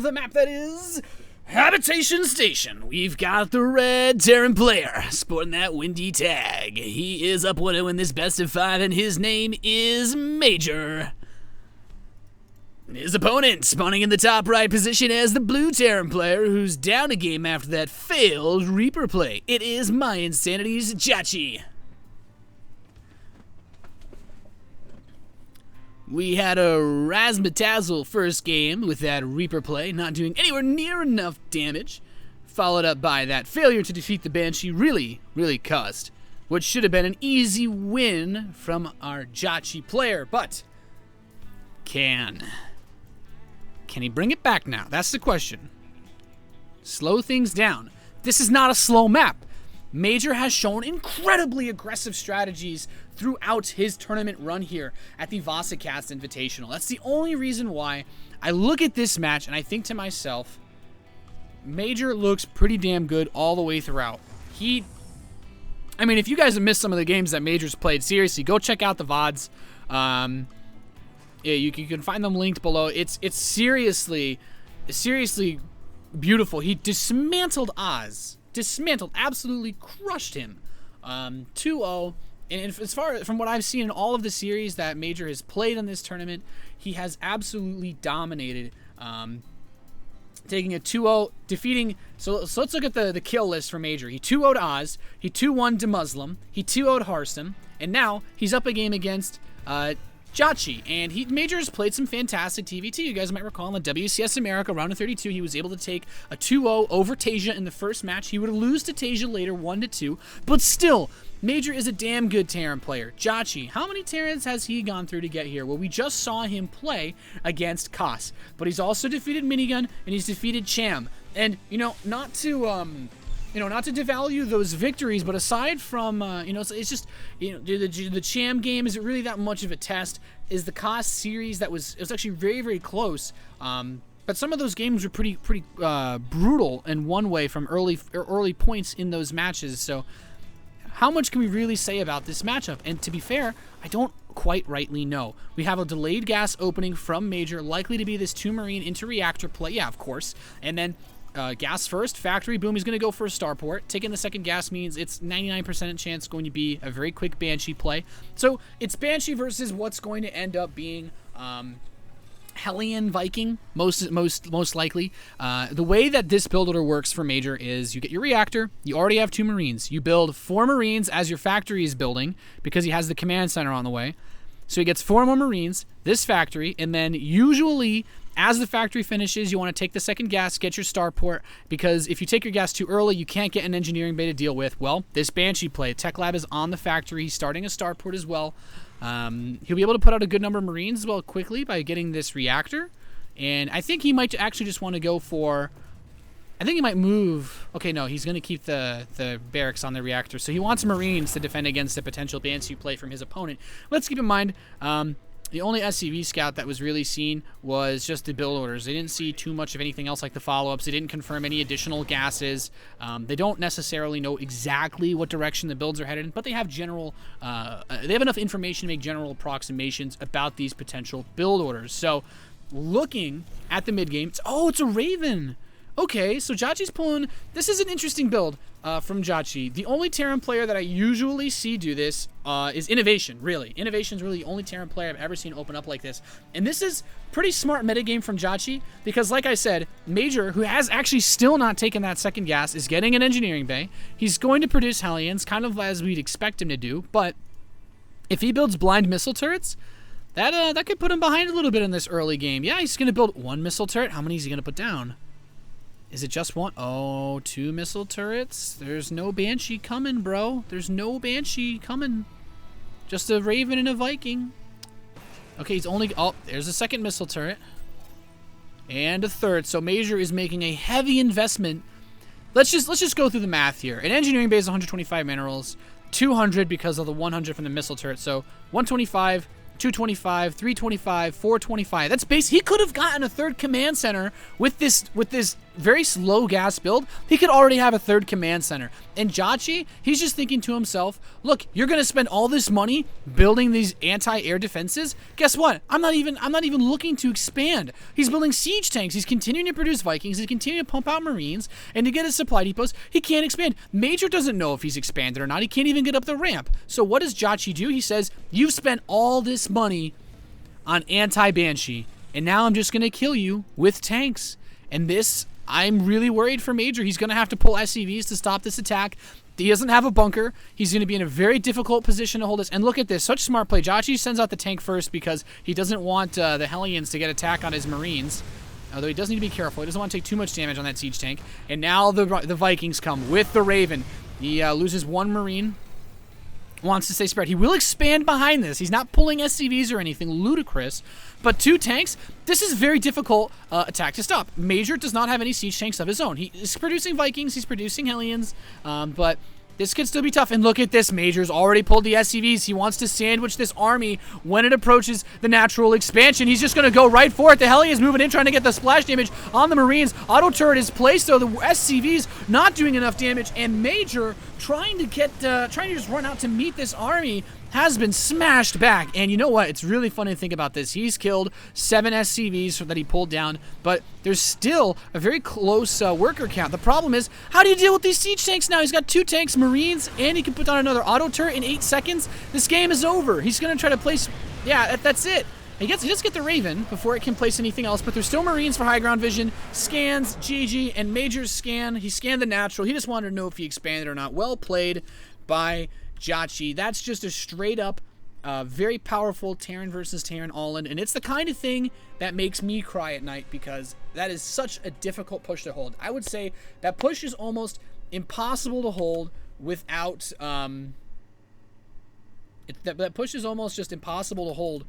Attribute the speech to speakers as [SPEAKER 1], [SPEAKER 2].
[SPEAKER 1] the map that is Habitation Station. We've got the red Terran player sporting that windy tag. He is up 1-0 in this best of 5, and his name is Major. His opponent spawning in the top right position as the blue Terran player, who's down a game after that failed Reaper play. It is my Insanity's Jjakji. We had a razzmatazzle first game with that Reaper play, not doing anywhere near enough damage, followed up by that failure to defeat the Banshee really caused, which should have been an easy win from our Jjakji player, but can he bring it back now? That's the question. Slow things down. This is not a slow map. Major has shown incredibly aggressive strategies throughout his tournament run here at the Vasacast Invitational. That's the only reason why I look at this match and I think to myself, Major looks pretty damn good all the way throughout. I mean, if you guys have missed some of the games that Major's played, seriously, go check out the VODs. Yeah, you can find them linked below. It's seriously beautiful. He dismantled Oz. Absolutely crushed him. 2-0. And as far from what I've seen in all of the series that Major has played in this tournament, he has absolutely dominated. Taking a 2-0, defeating... So let's look at the kill list for Major. He 2-0'd Oz, he 2-1'd Muslim, he 2-0'd Harsam, and now he's up a game against Jjakji, and Major has played some fantastic TVT. You guys might recall in the WCS America round of 32, he was able to take a 2-0 over Tasia in the first match. He would lose to Tasia later 1-2, but still, Major is a damn good Terran player. Jjakji, how many Terrans has he gone through to get here? Well, we just saw him play against Koss, but he's also defeated Minigun, and he's defeated Cham. And, not to devalue those victories, but aside from, it's just, the Cham game, is it really that much of a test? Is the Koss series it was actually very close, but some of those games were pretty brutal in one way from early points in those matches, so how much can we really say about this matchup? And to be fair, I don't quite rightly know. We have a delayed gas opening from Major, likely to be this 2 Marine into reactor play, yeah, of course, and then gas first, factory, boom, he's going to go for a starport. Taking the second gas means it's 99% chance going to be a very quick Banshee play. So it's Banshee versus what's going to end up being Hellion Viking, most likely. The way that this build order works for Major is you get your reactor, you already have 2 Marines. You build 4 Marines as your factory is building because he has the command center on the way. So he gets 4 more Marines, this factory, and then usually as the factory finishes, you want to take the second gas, get your starport, because if you take your gas too early, you can't get an engineering bay to deal with. Well, this Banshee play, Tech Lab is on the factory, he's starting a starport as well. He'll be able to put out a good number of Marines as well quickly by getting this reactor, and I think he might actually just want to go for... I think he might move... Okay, no, he's going to keep the barracks on the reactor, so he wants Marines to defend against a potential Banshee play from his opponent. Let's keep in mind... the only SCV scout that was really seen was just the build orders. They didn't see too much of anything else like the follow-ups. They didn't confirm any additional gases. They don't necessarily know exactly what direction the builds are headed in, but they have they have enough information to make general approximations about these potential build orders. So, looking at the mid-game, it's a Raven! Okay, so Jjakji's pulling... This is an interesting build from Jjakji. The only Terran player that I usually see do this is Innovation, really. Innovation's really the only Terran player I've ever seen open up like this. And this is pretty smart metagame from Jjakji because, like I said, Major, who has actually still not taken that second gas, is getting an engineering bay. He's going to produce Hellions, kind of as we'd expect him to do, but if he builds blind missile turrets, that could put him behind a little bit in this early game. Yeah, he's going to build 1 missile turret. How many is he going to put down? Is it just 1? Oh, 2 missile turrets. There's no Banshee coming, bro. There's no Banshee coming. Just a Raven and a Viking. Okay, he's only... Oh, there's a second missile turret. And a third. So Major is making a heavy investment. Let's just go through the math here. An engineering base, 125 minerals. 200 because of the 100 from the missile turret. So 125... 225, 325, 425. That's base. He could have gotten a third command center with this very slow gas build, he could already have a third command center. And Jjakji, he's just thinking to himself, look, you're going to spend all this money building these anti-air defenses. Guess what? I'm not even looking to expand. He's building siege tanks. He's continuing to produce Vikings. He's continuing to pump out Marines. And to get his supply depots, he can't expand. Major doesn't know if he's expanded or not. He can't even get up the ramp. So what does Jjakji do? He says, you've spent all this money on anti-Banshee, and now I'm just going to kill you with tanks. And this, I'm really worried for Major. He's going to have to pull SCVs to stop this attack. He doesn't have a bunker. He's going to be in a very difficult position to hold this. And look at this. Such smart play. Jjakji sends out the tank first because he doesn't want the Hellions to get attack on his Marines. Although he does need to be careful. He doesn't want to take too much damage on that siege tank. And now the Vikings come with the Raven. He loses one Marine. Wants to stay spread. He will expand behind this. He's not pulling SCVs or anything ludicrous. But 2 tanks, this is a very difficult attack to stop. Major does not have any siege tanks of his own. He is producing Vikings. He's producing Hellions. But this could still be tough. And look at this. Major's already pulled the SCVs. He wants to sandwich this army when it approaches the natural expansion. He's just going to go right for it. The Hellions moving in, trying to get the splash damage on the Marines. Auto turret is placed, though. The SCVs not doing enough damage. And Major trying to just run out to meet this army has been smashed back. And you know what? It's really funny to think about this. He's killed 7 SCVs that he pulled down, but there's still a very close worker count. The problem is, how do you deal with these siege tanks now? He's got 2 tanks, Marines, and he can put down another auto turret in 8 seconds. This game is over. He's going to try to place... Yeah, that's it. He does get the Raven before it can place anything else, but there's still Marines for high ground vision. Scans, GG, and Major's scan. He scanned the natural. He just wanted to know if he expanded or not. Well played by Jjakji. That's just a straight up, very powerful Terran versus Terran all-in, and it's the kind of thing that makes me cry at night because that is such a difficult push to hold. I would say that push is almost impossible to hold without, that push is almost just impossible to hold